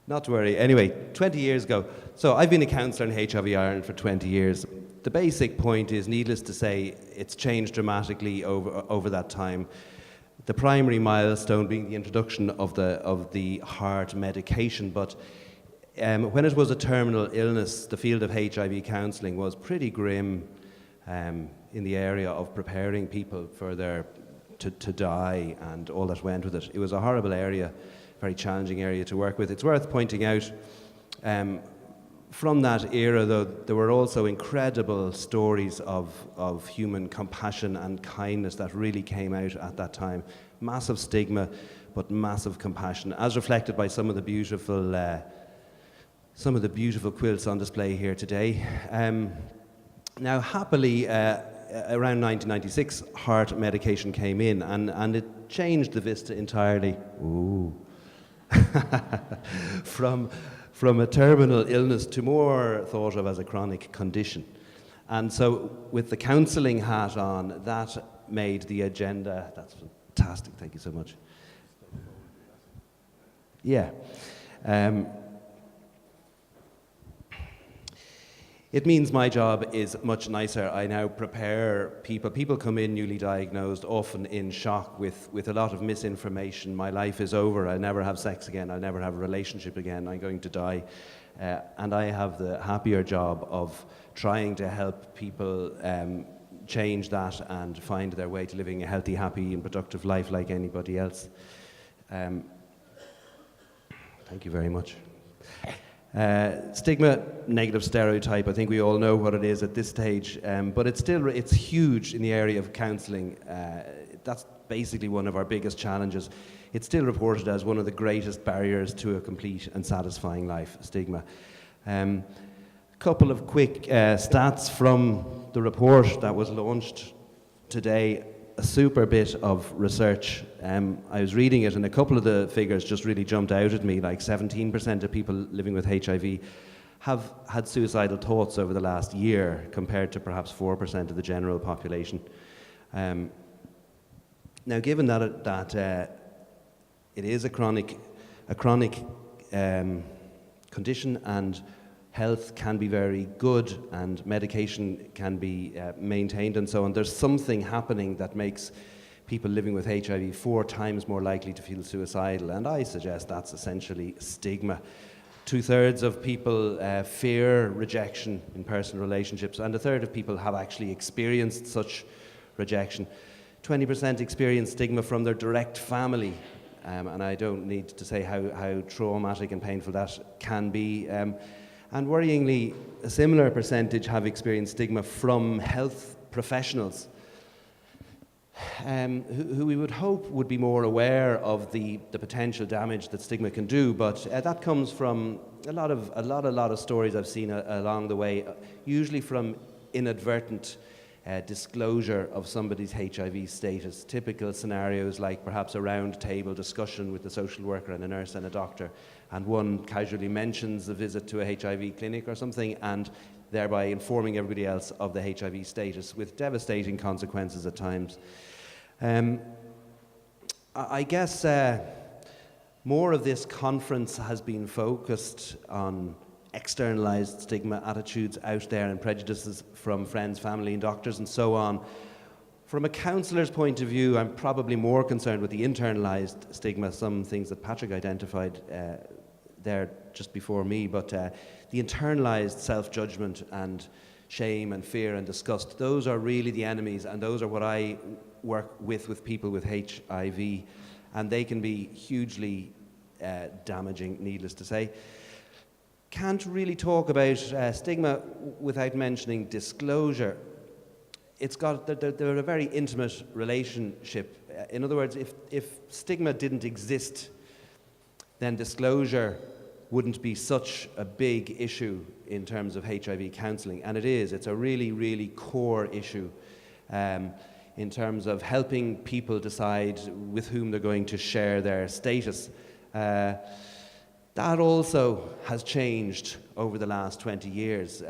Not to worry. Anyway, 20 years ago. So I've been a counsellor in HIV Ireland for 20 years. The basic point is, needless to say, it's changed dramatically over that time. The primary milestone being the introduction of the heart medication. But when it was a terminal illness, the field of HIV counselling was pretty grim in the area of preparing people for to die and all that went with it. It was a horrible area, very challenging area to work with. It's worth pointing out, from that era, though, there were also incredible stories of human compassion and kindness that really came out at that time. Massive stigma, but massive compassion, as reflected by some of the beautiful quilts on display here today. Now, happily, around 1996, heart medication came in, and it changed the vista entirely. Ooh. From a terminal illness to more thought of as a chronic condition. And so with the counselling hat on, that made the agenda. That's fantastic, thank you so much. Yeah. It means my job is much nicer. I now prepare people. People come in newly diagnosed, often in shock with a lot of misinformation. My life is over. I'll never have sex again. I'll never have a relationship again. I'm going to die. And I have the happier job of trying to help people change that and find their way to living a healthy, happy, and productive life like anybody else. Thank you very much. Stigma, negative stereotype, I think we all know what it is at this stage, but it's huge in the area of counselling. That's basically one of our biggest challenges. It's still reported as one of the greatest barriers to a complete and satisfying life, stigma. A couple of quick stats from the report that was launched today. A super bit of research. I was reading it, and a couple of the figures just really jumped out at me. Like 17% of people living with HIV have had suicidal thoughts over the last year, compared to perhaps 4% of the general population. Now, given that it is a chronic condition, and health can be very good, and medication can be maintained and so on, there's something happening that makes people living with HIV 4 times more likely to feel suicidal, and I suggest that's essentially stigma. 2/3 of people fear rejection in personal relationships, and 1/3 of people have actually experienced such rejection. 20% experience stigma from their direct family, and I don't need to say how traumatic and painful that can be. And worryingly, a similar percentage have experienced stigma from health professionals, who we would hope would be more aware of the potential damage that stigma can do. But that comes from a lot of stories I've seen along the way, usually from inadvertent disclosure of somebody's HIV status. Typical scenarios like perhaps a round table discussion with the social worker and a nurse and a doctor, and one casually mentions a visit to a HIV clinic or something, and thereby informing everybody else of the HIV status, with devastating consequences at times. I guess more of this conference has been focused on externalized stigma, attitudes out there, and prejudices from friends, family, and doctors, and so on. From a counsellor's point of view, I'm probably more concerned with the internalized stigma, some things that Patrick identified there just before me, but the internalized self-judgment and shame and fear and disgust, those are really the enemies, and those are what I work with people with HIV, and they can be hugely damaging, needless to say. Can't really talk about stigma without mentioning disclosure. They're a very intimate relationship. In other words, if stigma didn't exist, then disclosure wouldn't be such a big issue in terms of HIV counselling, and it is. It's a really, really core issue in terms of helping people decide with whom they're going to share their status. That also has changed over the last 20 years.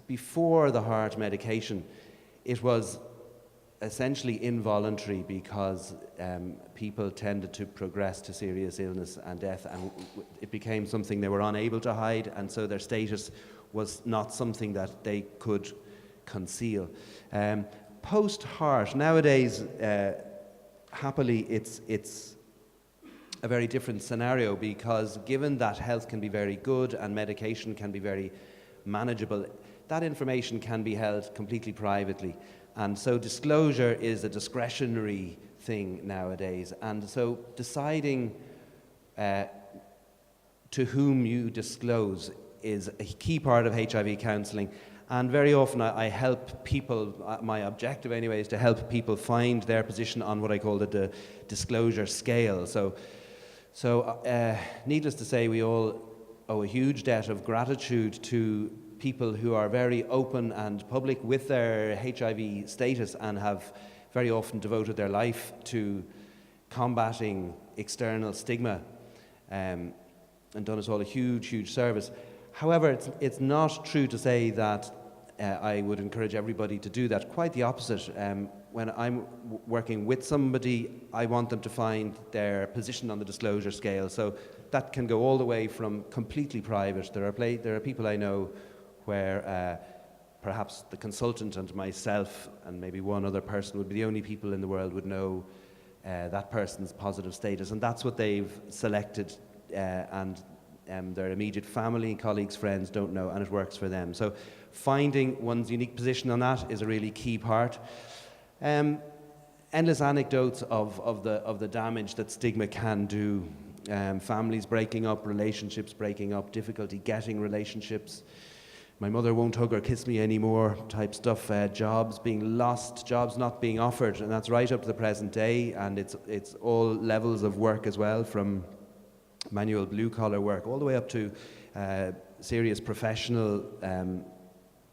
Before the heart medication, it was essentially involuntary because people tended to progress to serious illness and death, and it became something they were unable to hide, and so their status was not something that they could conceal. Post-heart, nowadays, happily, it's a very different scenario, because given that health can be very good and medication can be very manageable, that information can be held completely privately. And so disclosure is a discretionary thing nowadays. And so deciding to whom you disclose is a key part of HIV counselling. And very often I help people, my objective anyway, is to help people find their position on what I call the disclosure scale. So needless to say, we all owe a huge debt of gratitude to people who are very open and public with their HIV status and have very often devoted their life to combating external stigma and done us all a huge, huge service. However, it's not true to say that I would encourage everybody to do that. Quite the opposite. When I'm working with somebody, I want them to find their position on the disclosure scale. So that can go all the way from completely private. There are people I know where perhaps the consultant and myself and maybe one other person would be the only people in the world would know that person's positive status, and that's what they've selected, and their immediate family, colleagues, friends don't know, and it works for them. So finding one's unique position on that is a really key part. Endless anecdotes of the damage that stigma can do. Families breaking up, relationships breaking up, difficulty getting relationships. My mother won't hug or kiss me anymore type stuff. Jobs being lost, jobs not being offered, and that's right up to the present day. And it's all levels of work as well, from manual blue-collar work all the way up to serious professional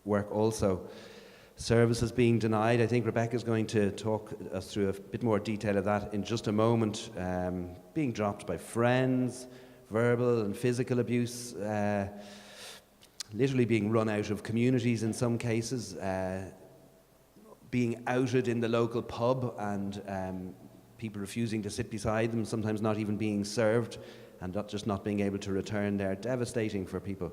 work also. Services being denied. I think Rebecca's going to talk us through a bit more detail of that in just a moment. Being dropped by friends, verbal and physical abuse, literally being run out of communities in some cases, being outed in the local pub and people refusing to sit beside them, sometimes not even being served, and not being able to return there. Devastating for people.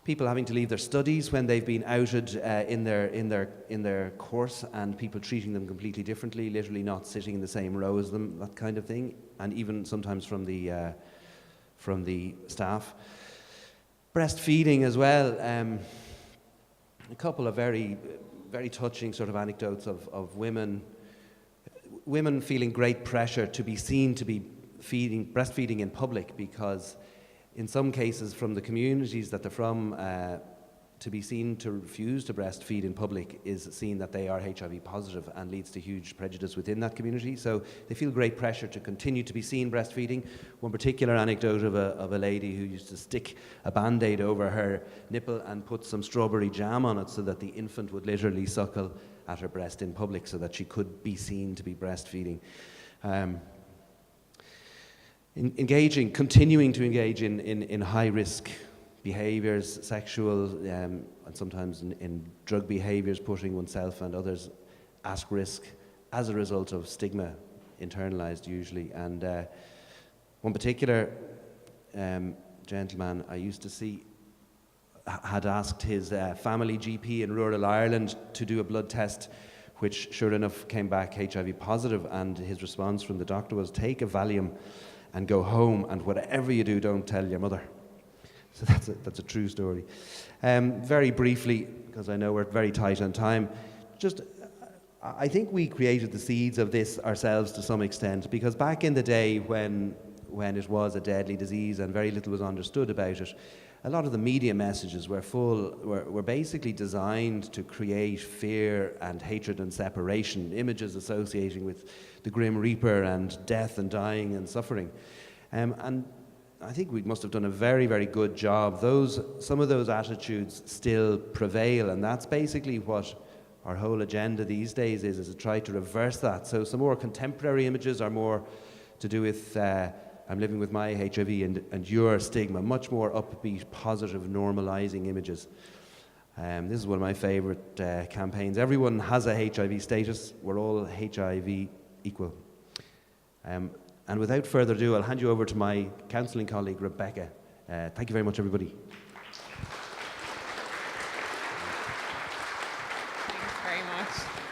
People having to leave their studies when they've been outed in their course, and people treating them completely differently, literally not sitting in the same row as them, that kind of thing, and even sometimes from the staff. Breastfeeding as well. A couple of very, very touching sort of anecdotes of women feeling great pressure to be seen to be breastfeeding in public, because in some cases from the communities that they're from, to be seen to refuse to breastfeed in public is seen that they are HIV positive and leads to huge prejudice within that community. So they feel great pressure to continue to be seen breastfeeding. One particular anecdote of a lady who used to stick a Band-Aid over her nipple and put some strawberry jam on it so that the infant would literally suckle at her breast in public so that she could be seen to be breastfeeding. Continuing to engage in high-risk behaviours, sexual and sometimes in drug behaviours, putting oneself and others at risk as a result of stigma, internalised usually. And one particular gentleman I used to see had asked his family GP in rural Ireland to do a blood test, which sure enough came back HIV positive, and his response from the doctor was, take a Valium and go home, and whatever you do, don't tell your mother. So that's a true story. Very briefly, because I know we're very tight on time, I think we created the seeds of this ourselves to some extent, because back in the day when it was a deadly disease and very little was understood about it, a lot of the media messages were basically designed to create fear and hatred and separation, images associating with the Grim Reaper and death and dying and suffering. And I think we must have done a very, very good job. Some of those attitudes still prevail, and that's basically what our whole agenda these days is to try to reverse that. So some more contemporary images are more to do with I'm living with my HIV and your stigma, much more upbeat, positive, normalising images. This is one of my favourite campaigns. Everyone has a HIV status. We're all HIV equal. And without further ado, I'll hand you over to my counselling colleague, Rebecca. Thank you very much, everybody. Thanks very much.